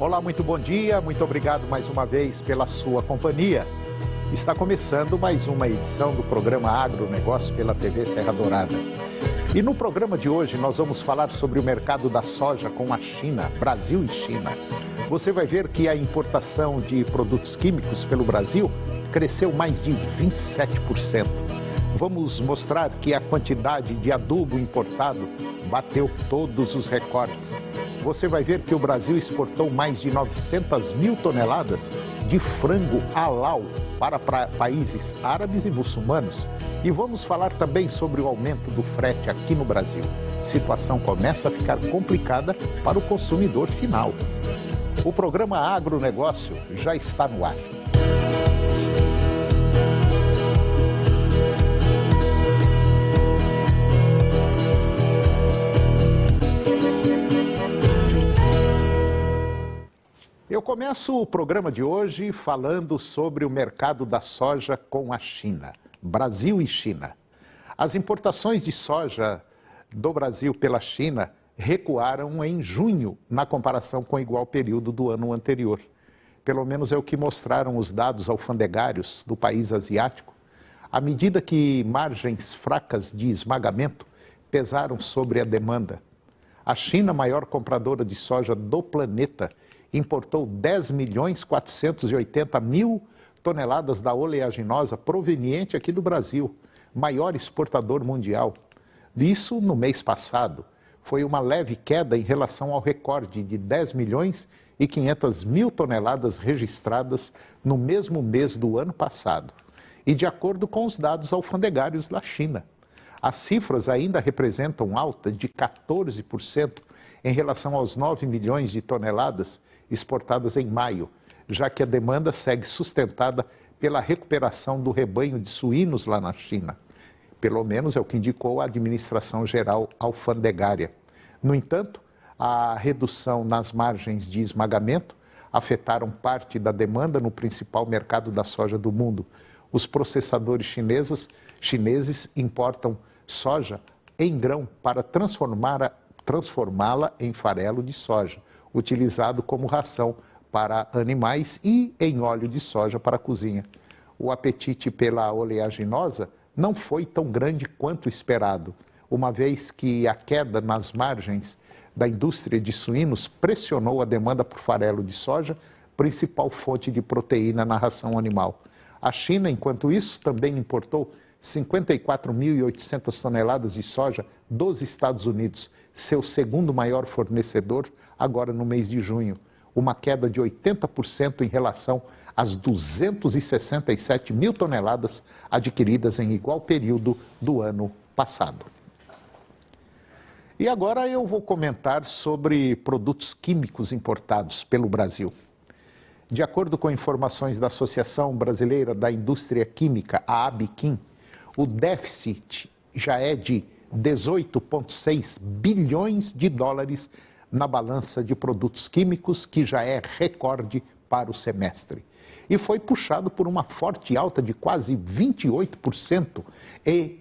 Olá, muito bom dia, muito obrigado mais uma vez pela sua companhia. Está começando mais uma edição do programa Agronegócio pela TV Serra Dourada. E no programa de hoje nós vamos falar sobre o mercado da soja com a China, Brasil e China. Você vai ver que a importação de produtos químicos pelo Brasil cresceu mais de 27%. Vamos mostrar que a quantidade de adubo importado bateu todos os recordes. Você vai ver que o Brasil exportou mais de 900 mil toneladas de frango halal para países árabes e muçulmanos. E vamos falar também sobre o aumento do frete aqui no Brasil. A situação começa a ficar complicada para o consumidor final. O programa Agronegócio já está no ar. Eu começo o programa de hoje falando sobre o mercado da soja com a China, Brasil e China. As importações de soja do Brasil pela China recuaram em junho na comparação com o igual período do ano anterior. Pelo menos é o que mostraram os dados alfandegários do país asiático, à medida que margens fracas de esmagamento pesaram sobre a demanda. A China, maior compradora de soja do planeta, importou 10.480.000 toneladas da oleaginosa proveniente aqui do Brasil, maior exportador mundial. Isso no mês passado. Foi uma leve queda em relação ao recorde de 10.500.000 toneladas registradas no mesmo mês do ano passado. E de acordo com os dados alfandegários da China, as cifras ainda representam alta de 14% em relação aos 9 milhões de toneladas exportadas em maio, já que a demanda segue sustentada pela recuperação do rebanho de suínos lá na China. Pelo menos é o que indicou a Administração Geral Alfandegária. No entanto, a redução nas margens de esmagamento afetaram parte da demanda no principal mercado da soja do mundo. Os processadores chineses importam soja em grão para transformá-la em farelo de soja, utilizado como ração para animais e em óleo de soja para a cozinha. O apetite pela oleaginosa não foi tão grande quanto esperado, uma vez que a queda nas margens da indústria de suínos pressionou a demanda por farelo de soja, principal fonte de proteína na ração animal. A China, enquanto isso, também importou 54.800 toneladas de soja dos Estados Unidos, seu segundo maior fornecedor, agora no mês de junho, uma queda de 80% em relação às 267 mil toneladas adquiridas em igual período do ano passado. E agora eu vou comentar sobre produtos químicos importados pelo Brasil. De acordo com informações da Associação Brasileira da Indústria Química, a ABIQUIM, o déficit já é de 18,6 bilhões de dólares na balança de produtos químicos, que já é recorde para o semestre. E foi puxado por uma forte alta de quase 28%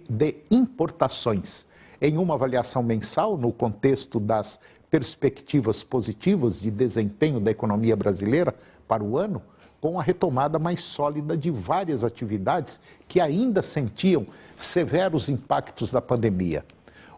de importações. Em uma avaliação mensal, no contexto das perspectivas positivas de desempenho da economia brasileira para o ano, com a retomada mais sólida de várias atividades que ainda sentiam severos impactos da pandemia.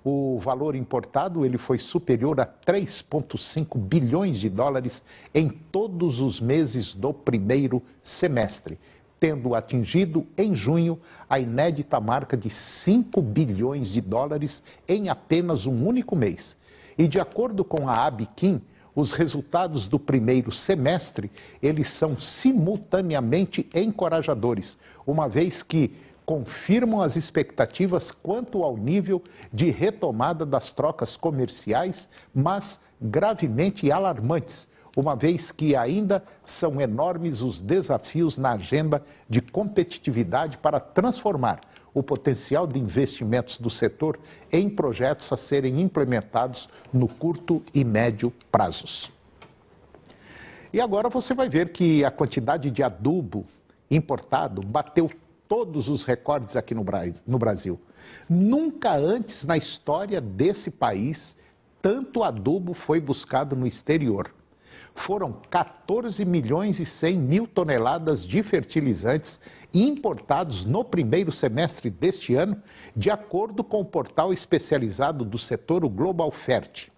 O valor importado ele foi superior a 3,5 bilhões de dólares em todos os meses do primeiro semestre, tendo atingido em junho a inédita marca de 5 bilhões de dólares em apenas um único mês. E de acordo com a ABIQUIM, os resultados do primeiro semestre, eles são simultaneamente encorajadores, uma vez que confirmam as expectativas quanto ao nível de retomada das trocas comerciais, mas gravemente alarmantes, uma vez que ainda são enormes os desafios na agenda de competitividade para transformar o potencial de investimentos do setor em projetos a serem implementados no curto e médio prazos. E agora você vai ver que a quantidade de adubo importado bateu todos os recordes aqui no Brasil. Nunca antes na história desse país tanto adubo foi buscado no exterior. foram 14 milhões e 100 mil toneladas de fertilizantes importados no primeiro semestre deste ano, de acordo com o portal especializado do setor, o Global Fert.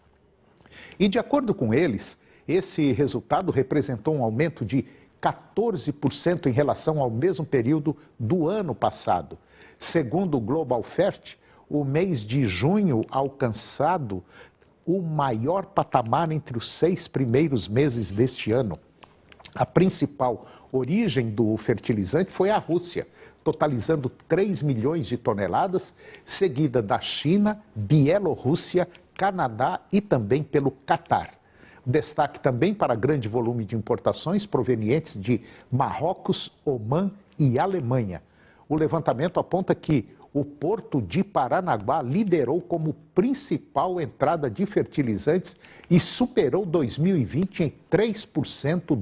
E de acordo com eles, esse resultado representou um aumento de 14% em relação ao mesmo período do ano passado. Segundo o Global Fert, o mês de junho alcançado o maior patamar entre os 6 primeiros meses deste ano. A principal origem do fertilizante foi a Rússia, totalizando 3 milhões de toneladas, seguida da China, Bielorrússia, Canadá e também pelo Catar. Destaque também para grande volume de importações provenientes de Marrocos, Omã e Alemanha. O levantamento aponta que o porto de Paranaguá liderou como principal entrada de fertilizantes e superou 2020 em 3%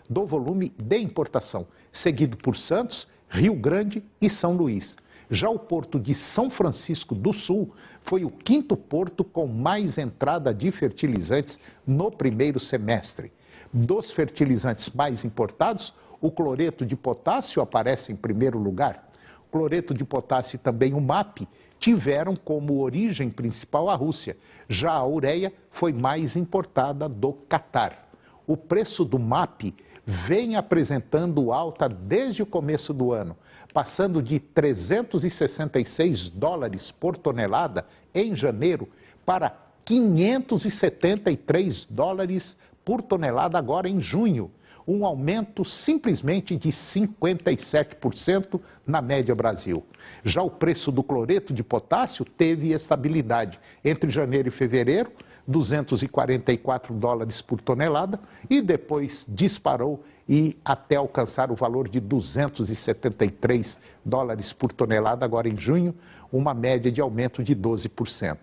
do volume de importação, seguido por Santos, Rio Grande e São Luís. Já o porto de São Francisco do Sul foi o 5º porto com mais entrada de fertilizantes no primeiro semestre. Dos fertilizantes mais importados, o cloreto de potássio aparece em primeiro lugar. Cloreto de potássio e também o MAP tiveram como origem principal a Rússia. Já a ureia foi mais importada do Catar. O preço do MAP vem apresentando alta desde o começo do ano, passando de 366 dólares por tonelada em janeiro para 573 dólares por tonelada agora em junho. Um aumento simplesmente de 57% na média Brasil. Já o preço do cloreto de potássio teve estabilidade entre janeiro e fevereiro, 244 dólares por tonelada, e depois disparou e até alcançar o valor de 273 dólares por tonelada agora em junho, uma média de aumento de 12%.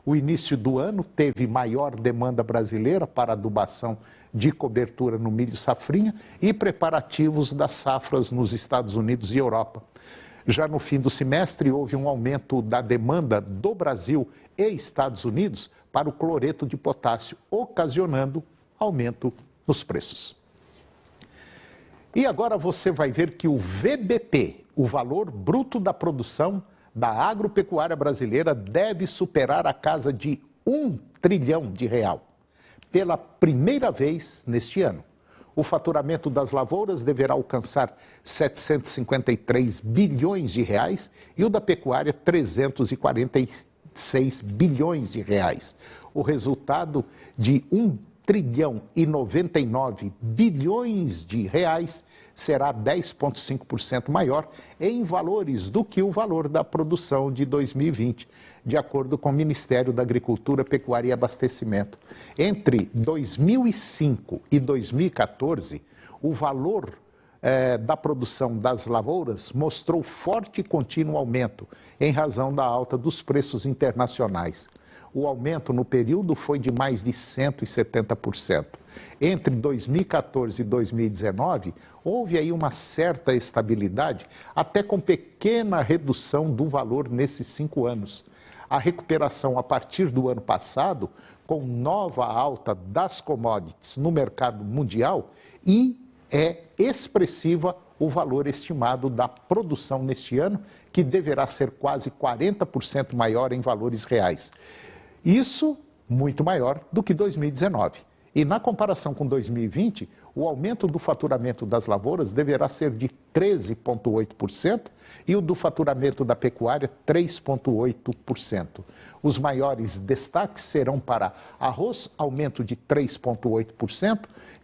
O início do ano teve maior demanda brasileira para adubação de cobertura no milho safrinha e preparativos das safras nos Estados Unidos e Europa. Já no fim do semestre, houve um aumento da demanda do Brasil e Estados Unidos para o cloreto de potássio, ocasionando aumento nos preços. E agora você vai ver que o VBP, o valor bruto da produção da agropecuária brasileira, deve superar a casa de R$1 trilhão. Pela primeira vez neste ano. O faturamento das lavouras deverá alcançar 753 bilhões de reais e o da pecuária 346 bilhões de reais. O resultado de 1 trilhão e 99 bilhões de reais será 10,5% maior em valores do que o valor da produção de 2020, de acordo com o Ministério da Agricultura, Pecuária e Abastecimento. Entre 2005 e 2014, o valor da produção das lavouras mostrou forte e contínuo aumento em razão da alta dos preços internacionais. O aumento no período foi de mais de 170%. Entre 2014 e 2019, houve aí uma certa estabilidade, até com pequena redução do valor nesses 5 anos. A recuperação a partir do ano passado, com nova alta das commodities no mercado mundial, e é expressiva o valor estimado da produção neste ano, que deverá ser quase 40% maior em valores reais. Isso muito maior do que 2019. E na comparação com 2020, o aumento do faturamento das lavouras deverá ser de 13,8% e o do faturamento da pecuária 3,8%. Os maiores destaques serão para arroz, aumento de 3,8%,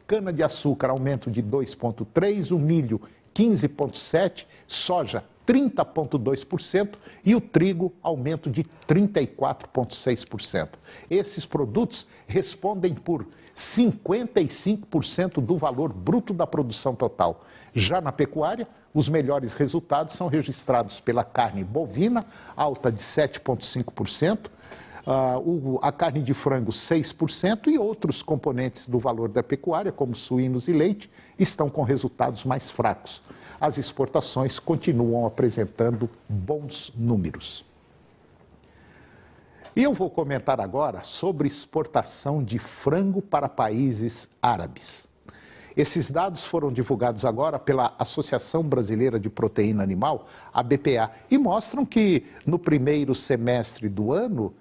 cana-de-açúcar, aumento de 2,3%, o milho 15,7%, soja 30,2% e o trigo, aumento de 34,6%. Esses produtos respondem por 55% do valor bruto da produção total. Já na pecuária, os melhores resultados são registrados pela carne bovina, alta de 7,5%, a carne de frango 6% e outros componentes do valor da pecuária, como suínos e leite, estão com resultados mais fracos. As exportações continuam apresentando bons números. E eu vou comentar agora sobre exportação de frango para países árabes. Esses dados foram divulgados agora pela Associação Brasileira de Proteína Animal, a BPA, e mostram que no primeiro semestre do ano,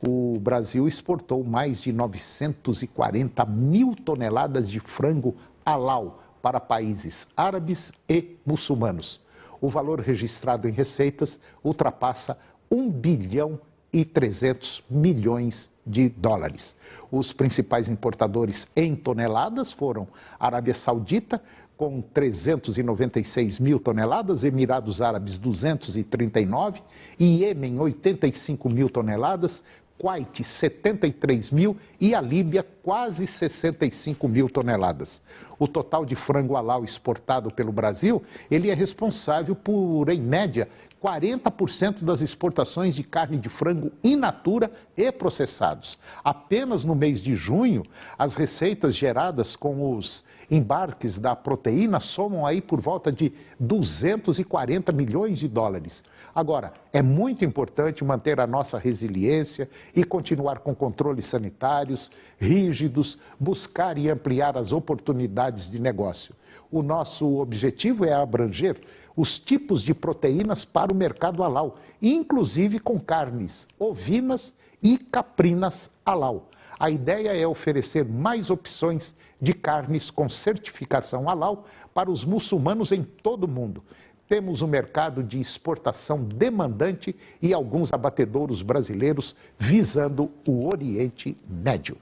o Brasil exportou mais de 940 mil toneladas de frango halal para países árabes e muçulmanos. O valor registrado em receitas ultrapassa 1 bilhão e 300 milhões de dólares. Os principais importadores em toneladas foram Arábia Saudita, com 396 mil toneladas, Emirados Árabes 239, Iêmen 85 mil toneladas, Kuwait 73 mil e a Líbia quase 65 mil toneladas. O total de frango halal exportado pelo Brasil, ele é responsável por, em média, 40% das exportações de carne de frango in natura e processados. Apenas no mês de junho, as receitas geradas com os embarques da proteína somam aí por volta de 240 milhões de dólares. Agora, é muito importante manter a nossa resiliência e continuar com controles sanitários rígidos, buscar e ampliar as oportunidades de negócio. O nosso objetivo é abranger os tipos de proteínas para o mercado halal, inclusive com carnes ovinas e caprinas halal. A ideia é oferecer mais opções de carnes com certificação halal para os muçulmanos em todo o mundo. Temos um mercado de exportação demandante e alguns abatedouros brasileiros visando o Oriente Médio.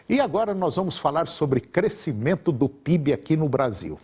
E agora nós vamos falar sobre crescimento do PIB aqui no Brasil.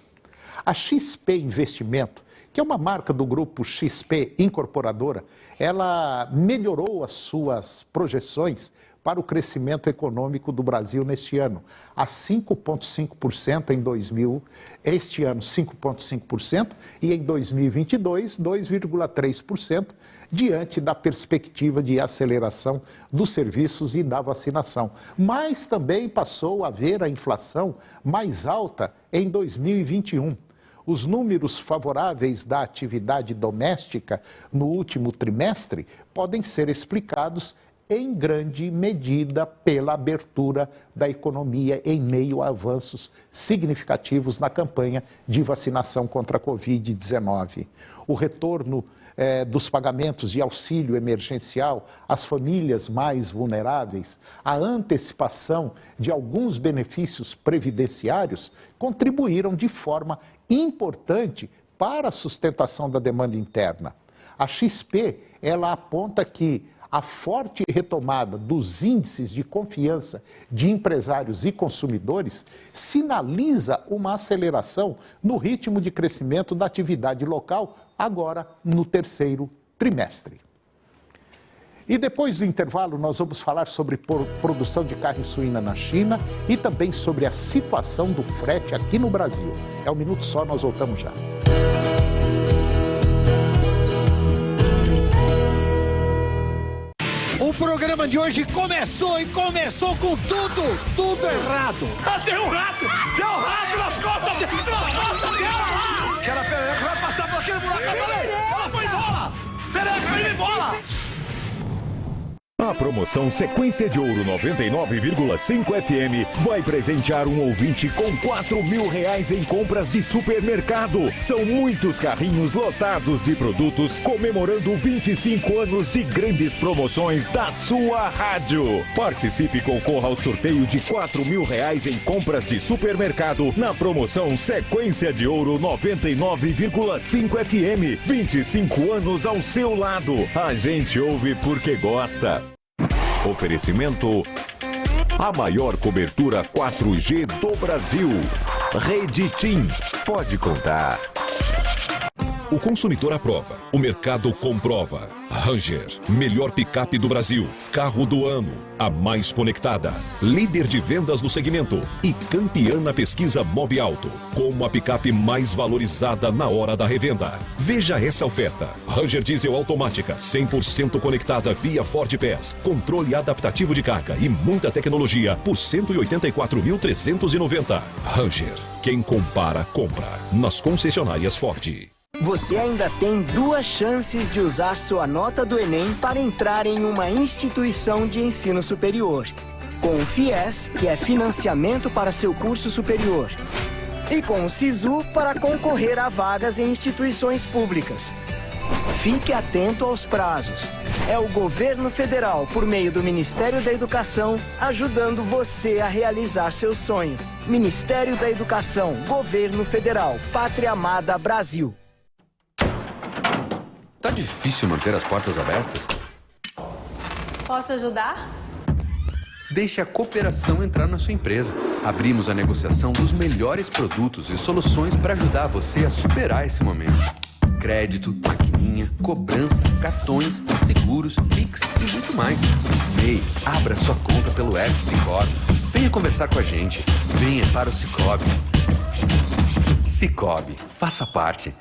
A XP Investimento, que é uma marca do grupo XP Incorporadora, ela melhorou as suas projeções para o crescimento econômico do Brasil neste ano, a 5,5% este ano 5,5% e em 2022 2,3%, diante da perspectiva de aceleração dos serviços e da vacinação. Mas também passou a haver a inflação mais alta em 2021. Os números favoráveis da atividade doméstica no último trimestre podem ser explicados em grande medida pela abertura da economia em meio a avanços significativos na campanha de vacinação contra a Covid-19. O retorno dos pagamentos de auxílio emergencial às famílias mais vulneráveis, a antecipação de alguns benefícios previdenciários contribuíram de forma importante para a sustentação da demanda interna. A XP, ela aponta que a forte retomada dos índices de confiança de empresários e consumidores sinaliza uma aceleração no ritmo de crescimento da atividade local, agora no terceiro trimestre. E depois do intervalo nós vamos falar sobre produção de carne suína na China e também sobre a situação do frete aqui no Brasil. É um minuto só, nós voltamos já. O programa de hoje começou e começou com tudo errado. Tem um rato nas costas dela lá. Aquela perereca vai passar por aquele buraco. Ela foi bola. Perereca vai ir bola. A promoção Sequência de Ouro 99,5 FM vai presentear um ouvinte com R$4.000 em compras de supermercado. São muitos carrinhos lotados de produtos comemorando 25 anos de grandes promoções da sua rádio. Participe e concorra ao sorteio de R$4.000 em compras de supermercado na promoção Sequência de Ouro 99,5 FM. 25 anos ao seu lado. A gente ouve porque gosta. Oferecimento: a maior cobertura 4G do Brasil. Rede TIM. Pode contar. O consumidor aprova, o mercado comprova. Ranger, melhor picape do Brasil, carro do ano, a mais conectada, líder de vendas no segmento e campeã na pesquisa Mobiauto, como a picape mais valorizada na hora da revenda. Veja essa oferta: Ranger Diesel automática, 100% conectada via Ford Pass, controle adaptativo de carga e muita tecnologia por R$184.390. Ranger, quem compara, compra. Nas concessionárias Ford. Você ainda tem 2 chances de usar sua nota do Enem para entrar em uma instituição de ensino superior. Com o FIES, que é financiamento para seu curso superior. E com o SISU para concorrer a vagas em instituições públicas. Fique atento aos prazos. É o governo federal, por meio do Ministério da Educação, ajudando você a realizar seu sonho. Ministério da Educação, Governo Federal, Pátria Amada Brasil. Tá difícil manter as portas abertas? Posso ajudar? Deixe a cooperação entrar na sua empresa. Abrimos a negociação dos melhores produtos e soluções para ajudar você a superar esse momento. Crédito, maquininha, cobrança, cartões, seguros, Pix e muito mais. MEI, abra sua conta pelo app Cicobi. Venha conversar com a gente. Venha para o Cicobi. Cicobi, faça parte.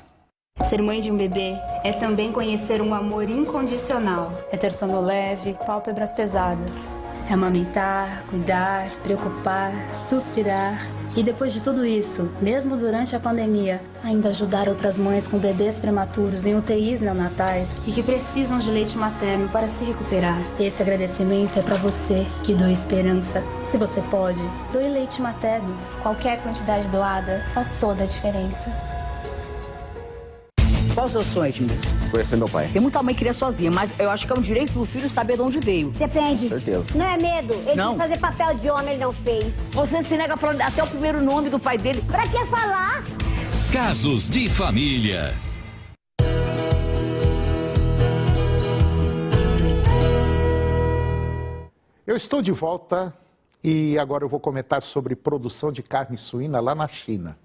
Ser mãe de um bebê é também conhecer um amor incondicional. É ter sono leve, pálpebras pesadas. É amamentar, cuidar, preocupar, suspirar. E depois de tudo isso, mesmo durante a pandemia, ainda ajudar outras mães com bebês prematuros em UTIs neonatais e que precisam de leite materno para se recuperar. Esse agradecimento é para você que doa esperança. Se você pode, doe leite materno. Qualquer quantidade doada faz toda a diferença. Qual o seu sonho, Edmilson? Conhecer meu pai. Tem muita mãe que queria sozinha, mas eu acho que é um direito do filho saber de onde veio. Depende. Com certeza. Não é medo. Ele Não. quis fazer papel de homem, ele não fez. Você se nega falando até o primeiro nome do pai dele. Pra que falar? Casos de família. Eu estou de volta e agora eu vou comentar sobre produção de carne suína lá na China.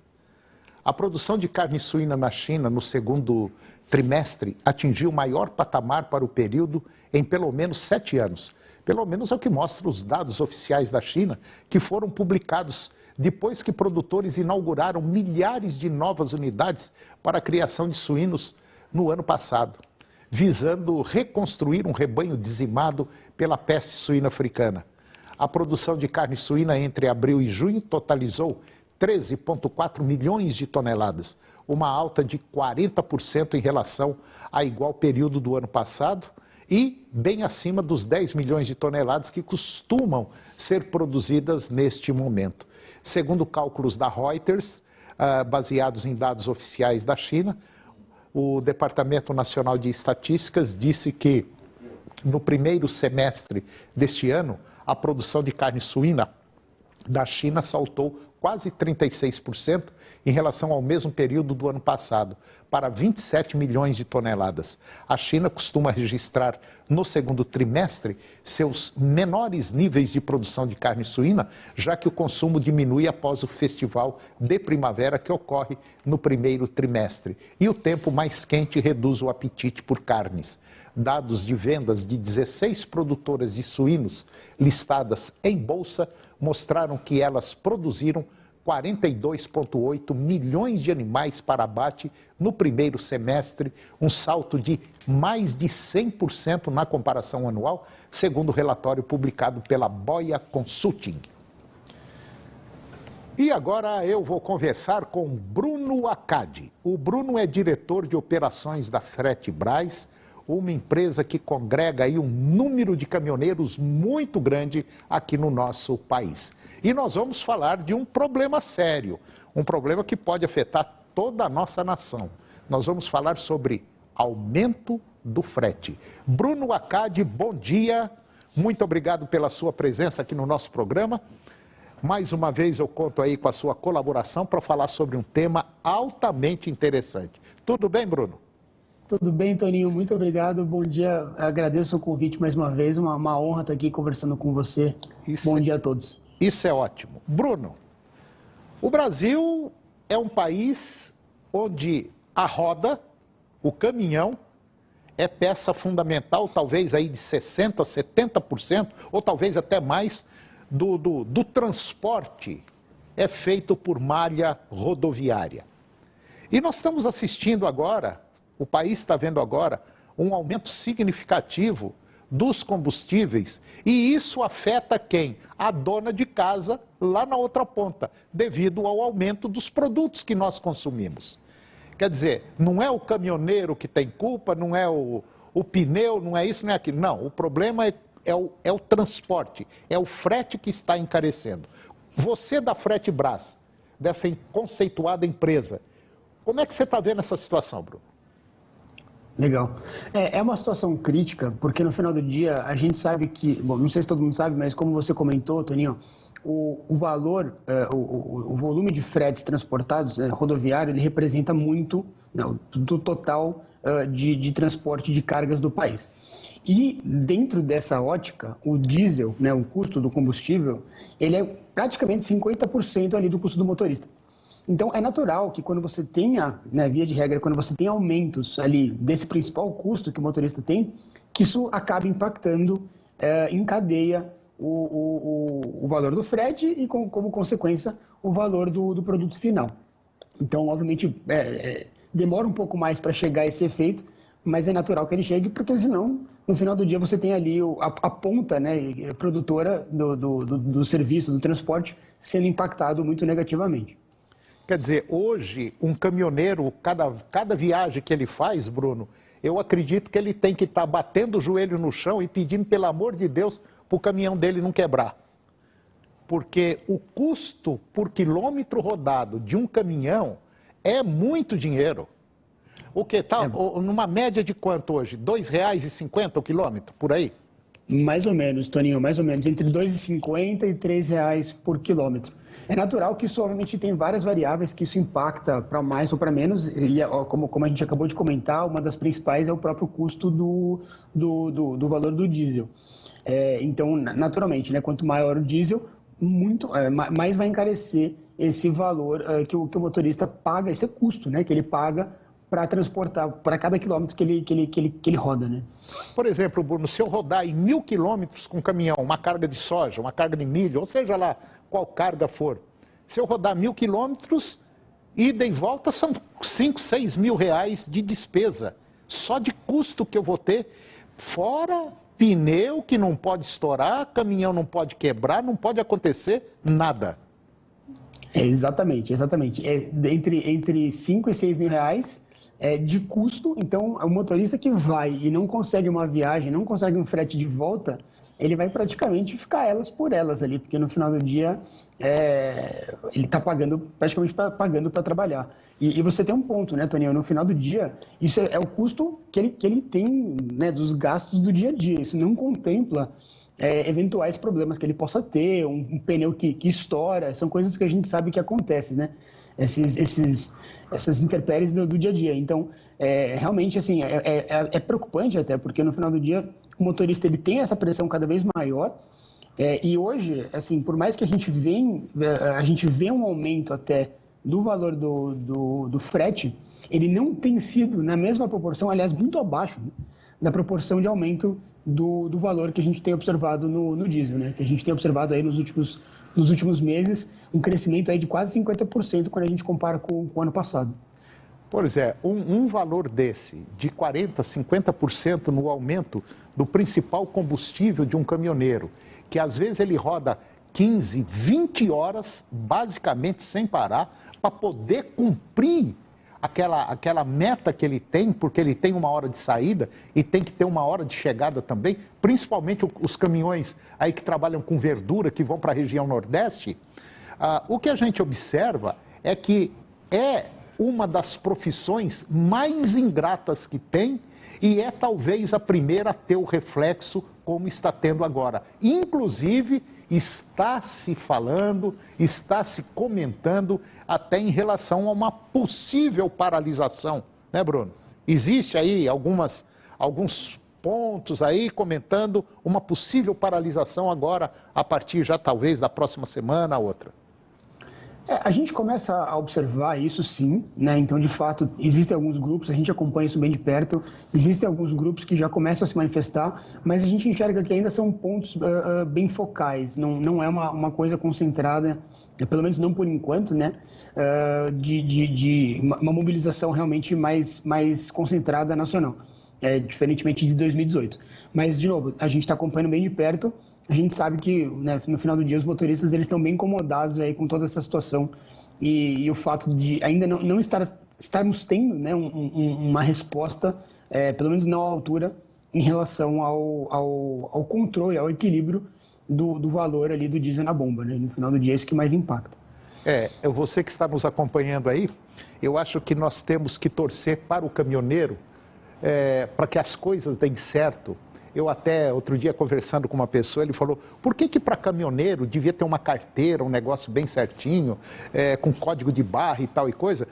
A produção de carne suína na China, no segundo trimestre, atingiu o maior patamar para o período em pelo menos 7 anos. Pelo menos é o que mostram os dados oficiais da China, que foram publicados depois que produtores inauguraram milhares de novas unidades para a criação de suínos no ano passado, visando reconstruir um rebanho dizimado pela peste suína africana. A produção de carne suína entre abril e junho totalizou 13,4 milhões de toneladas, uma alta de 40% em relação a igual período do ano passado e bem acima dos 10 milhões de toneladas que costumam ser produzidas neste momento. Segundo cálculos da Reuters, baseados em dados oficiais da China, o Departamento Nacional de Estatísticas disse que no primeiro semestre deste ano, a produção de carne suína da China saltou quase 36% em relação ao mesmo período do ano passado, para 27 milhões de toneladas. A China costuma registrar no segundo trimestre seus menores níveis de produção de carne suína, já que o consumo diminui após o festival de primavera que ocorre no primeiro trimestre. E o tempo mais quente reduz o apetite por carnes. Dados de vendas de 16 produtoras de suínos listadas em bolsa mostraram que elas produziram 42,8 milhões de animais para abate no primeiro semestre, um salto de mais de 100% na comparação anual, segundo o relatório publicado pela Boia Consulting. E agora eu vou conversar com Bruno Acadi. O Bruno é diretor de operações da Fretebras, uma empresa que congrega aí um número de caminhoneiros muito grande aqui no nosso país. E nós vamos falar de um problema sério, um problema que pode afetar toda a nossa nação. Nós vamos falar sobre aumento do frete. Bruno Acadi, bom dia, muito obrigado pela sua presença aqui no nosso programa. Mais uma vez eu conto aí com a sua colaboração para falar sobre um tema altamente interessante. Tudo bem, Bruno? Tudo bem, Toninho, muito obrigado, bom dia, agradeço o convite mais uma vez, uma honra estar aqui conversando com você. Bom dia a todos. Isso é ótimo. Bruno, o Brasil é um país onde a roda, o caminhão, é peça fundamental, talvez aí de 60%, 70%, ou talvez até mais, do transporte é feito por malha rodoviária. E nós estamos assistindo agora, o país está vendo agora, um aumento significativo dos combustíveis, e isso afeta quem? A dona de casa lá na outra ponta, devido ao aumento dos produtos que nós consumimos. Quer dizer, não é o caminhoneiro que tem culpa, não é o pneu, não é isso, não é aquilo. Não, o problema é o transporte, é o frete que está encarecendo. Você da Fretebras, dessa conceituada empresa, como é que você está vendo essa situação, Bruno? Legal. É uma situação crítica, porque no final do dia a gente sabe que, bom, não sei se todo mundo sabe, mas como você comentou, Toninho, o valor, o volume de fretes transportados rodoviário, ele representa muito, né, do total de transporte de cargas do país. E dentro dessa ótica, o diesel, né, o custo do combustível, ele é praticamente 50% ali do custo do motorista. Então, é natural que quando você tenha, né, via de regra, quando você tem aumentos ali desse principal custo que o motorista tem, que isso acabe impactando em cadeia o valor do frete e, como consequência, o valor do produto final. Então, obviamente, demora um pouco mais para chegar a esse efeito, mas é natural que ele chegue, porque senão, no final do dia, você tem ali a ponta, né, produtora do serviço, do transporte, sendo impactado muito negativamente. Quer dizer, hoje, um caminhoneiro, cada viagem que ele faz, Bruno, eu acredito que ele tem que estar batendo o joelho no chão e pedindo, pelo amor de Deus, para o caminhão dele não quebrar. Porque o custo por quilômetro rodado de um caminhão é muito dinheiro. O que tá numa média de quanto hoje? R$ 2,50 o quilômetro, por aí? Mais ou menos, Toninho, mais ou menos, entre R$ 2,50 e R$ 3,00 por quilômetro. É natural que isso, obviamente, tem várias variáveis que isso impacta para mais ou para menos, e como a gente acabou de comentar, uma das principais é o próprio custo do valor do diesel. Então, naturalmente, né, quanto maior o diesel, mais vai encarecer esse valor que o motorista paga, esse custo, né, que ele paga para transportar, para cada quilômetro que ele roda, né? Por exemplo, Bruno, se eu rodar em 1.000 quilômetros com caminhão, uma carga de soja, uma carga de milho, ou seja lá qual carga for, se eu rodar 1.000 quilômetros, ida e volta são 5, 6 mil reais de despesa, só de custo que eu vou ter, fora pneu que não pode estourar, caminhão não pode quebrar, não pode acontecer nada. Exatamente. Entre 5 e 6 mil reais de custo. Então, o motorista que vai e não consegue uma viagem, não consegue um frete de volta, ele vai praticamente ficar elas por elas ali, porque no final do dia ele está praticamente pagando para trabalhar. E você tem um ponto, né, Toninho? No final do dia, isso é o custo que ele tem, né, dos gastos do dia a dia. Isso não contempla eventuais problemas que ele possa ter, um pneu que estoura, são coisas que a gente sabe que acontecem, né? Essas intempéries do dia a dia. Então, realmente, assim, é preocupante até, porque no final do dia o motorista ele tem essa pressão cada vez maior, e hoje, assim, por mais que a gente vê um aumento até do valor do frete, ele não tem sido na mesma proporção, aliás, muito abaixo, né, da proporção de aumento do valor que a gente tem observado no diesel, né? Que a gente tem observado aí nos últimos meses um crescimento aí de quase 50% quando a gente compara com o ano passado. Pois é, um valor desse, de 40%, 50% no aumento do principal combustível de um caminhoneiro, que às vezes ele roda 15, 20 horas, basicamente sem parar, para poder cumprir aquela meta que ele tem, porque ele tem uma hora de saída e tem que ter uma hora de chegada também, principalmente os caminhões aí que trabalham com verdura, que vão para a região Nordeste. O que a gente observa é que é uma das profissões mais ingratas que tem e é talvez a primeira a ter o reflexo como está tendo agora. Inclusive, está se falando, está se comentando até em relação a uma possível paralisação, né, Bruno? Existe aí alguns pontos aí comentando uma possível paralisação agora, a partir já talvez da próxima semana, outra. A gente começa a observar isso sim, né? Então, de fato, existem alguns grupos, a gente acompanha isso bem de perto, existem alguns grupos que já começam a se manifestar, mas a gente enxerga que ainda são pontos bem focais, não é uma coisa concentrada, pelo menos não por enquanto, né? De uma mobilização realmente mais concentrada nacional, diferentemente de 2018. Mas, de novo, a gente está acompanhando bem de perto a gente sabe que, né, no final do dia os motoristas eles estão bem incomodados aí com toda essa situação e o fato de ainda não estarmos tendo, né, uma resposta, pelo menos não à altura, em relação ao controle, ao equilíbrio do valor ali do diesel na bomba, né? No final do dia é isso que mais impacta. Você que está nos acompanhando aí, eu acho que nós temos que torcer para o caminhoneiro para que as coisas deem certo. Eu até, outro dia, conversando com uma pessoa, ele falou, por que para caminhoneiro devia ter uma carteira, um negócio bem certinho, com código de barra e tal e coisa?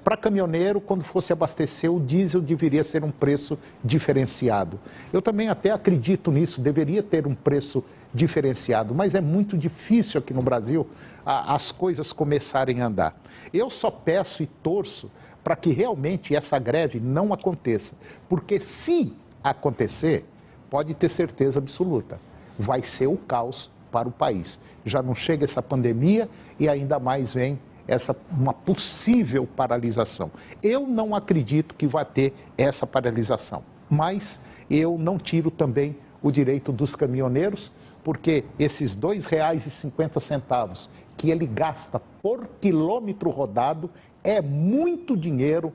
Para caminhoneiro, quando fosse abastecer, o diesel deveria ser um preço diferenciado. Eu também até acredito nisso, deveria ter um preço diferenciado, mas é muito difícil aqui no Brasil as coisas começarem a andar. Eu só peço e torço para que realmente essa greve não aconteça, porque se acontecer, pode ter certeza absoluta, vai ser o caos para o país. Já não chega essa pandemia e ainda mais vem uma possível paralisação. Eu não acredito que vai ter essa paralisação, mas eu não tiro também o direito dos caminhoneiros, porque esses R$ 2,50 que ele gasta por quilômetro rodado é muito dinheiro,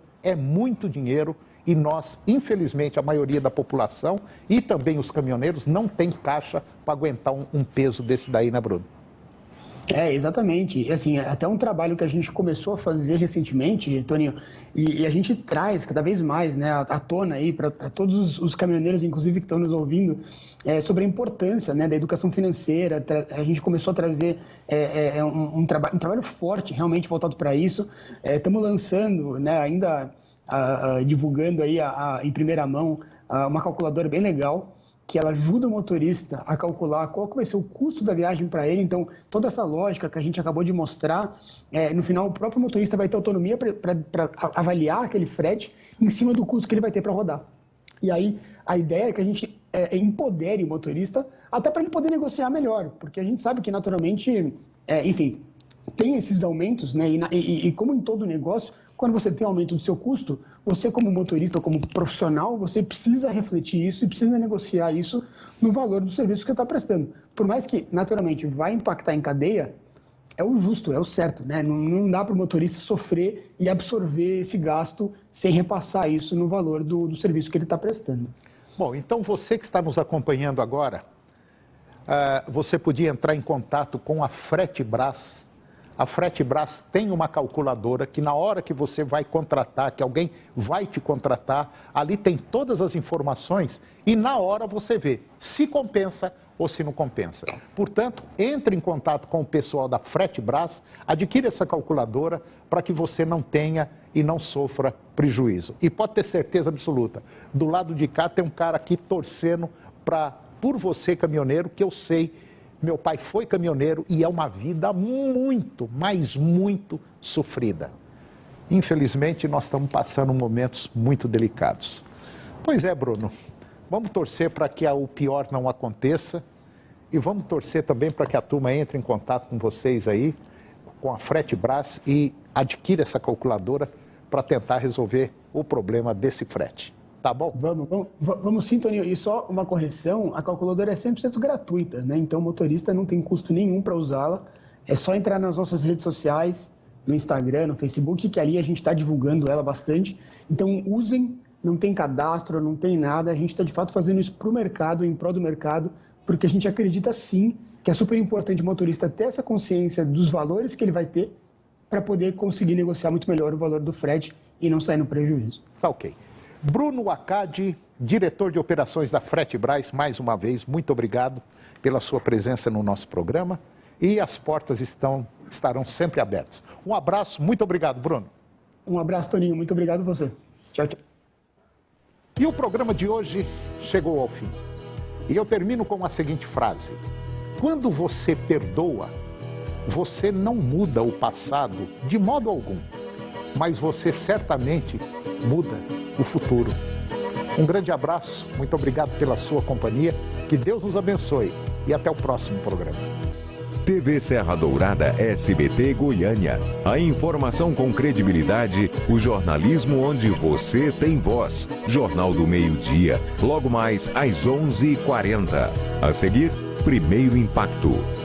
e nós, infelizmente, a maioria da população e também os caminhoneiros não tem caixa para aguentar um peso desse daí, né, Bruno? Exatamente. E, assim, até um trabalho que a gente começou a fazer recentemente, Toninho, e a gente traz cada vez mais, né, à tona aí para todos os caminhoneiros, inclusive, que estão nos ouvindo, sobre a importância, né, da educação financeira. A gente começou a trazer um trabalho forte, realmente voltado para isso. Estamos lançando, né, ainda divulgando aí em primeira mão uma calculadora bem legal, que ela ajuda o motorista a calcular qual que vai ser o custo da viagem para ele. Então, toda essa lógica que a gente acabou de mostrar, no final o próprio motorista vai ter autonomia para avaliar aquele frete em cima do custo que ele vai ter para rodar. E aí, a ideia é que a gente empodere o motorista até para ele poder negociar melhor, porque a gente sabe que naturalmente, enfim, tem esses aumentos, né? E como em todo negócio, quando você tem aumento do seu custo, você como motorista, como profissional, você precisa refletir isso e precisa negociar isso no valor do serviço que você está prestando. Por mais que, naturalmente, vai impactar em cadeia, é o justo, é o certo, né? Não dá para o motorista sofrer e absorver esse gasto sem repassar isso no valor do serviço que ele está prestando. Bom, então você que está nos acompanhando agora, você podia entrar em contato com a Fretebras. A Fretebras tem uma calculadora que na hora que você vai contratar, que alguém vai te contratar, ali tem todas as informações e na hora você vê se compensa ou se não compensa. Portanto, entre em contato com o pessoal da Fretebras, adquira essa calculadora para que você não tenha e não sofra prejuízo. E pode ter certeza absoluta, do lado de cá tem um cara aqui torcendo por você, caminhoneiro, que eu sei. Meu pai foi caminhoneiro e é uma vida muito, mas muito sofrida. Infelizmente, nós estamos passando momentos muito delicados. Pois é, Bruno, vamos torcer para que o pior não aconteça e vamos torcer também para que a turma entre em contato com vocês aí, com a Fretebras e adquira essa calculadora para tentar resolver o problema desse frete. Tá bom? Vamos sim, Toninho. E só uma correção, a calculadora é 100% gratuita, né? Então o motorista não tem custo nenhum para usá-la. É só entrar nas nossas redes sociais, no Instagram, no Facebook, que ali a gente está divulgando ela bastante. Então usem, não tem cadastro, não tem nada. A gente está de fato fazendo isso para o mercado, em prol do mercado, porque a gente acredita sim que é super importante o motorista ter essa consciência dos valores que ele vai ter para poder conseguir negociar muito melhor o valor do frete e não sair no prejuízo. Tá ok. Bruno Wacad, diretor de operações da Fretebras, mais uma vez, muito obrigado pela sua presença no nosso programa e as portas estarão sempre abertas. Um abraço, muito obrigado, Bruno. Um abraço, Toninho, muito obrigado a você. Tchau, tchau. E o programa de hoje chegou ao fim. E eu termino com a seguinte frase: quando você perdoa, você não muda o passado de modo algum, mas você certamente muda o futuro. Um grande abraço, muito obrigado pela sua companhia, que Deus nos abençoe e até o próximo programa. TV Serra Dourada SBT Goiânia. A informação com credibilidade, o jornalismo onde você tem voz. Jornal do Meio-Dia, logo mais às 11h40. A seguir, Primeiro Impacto.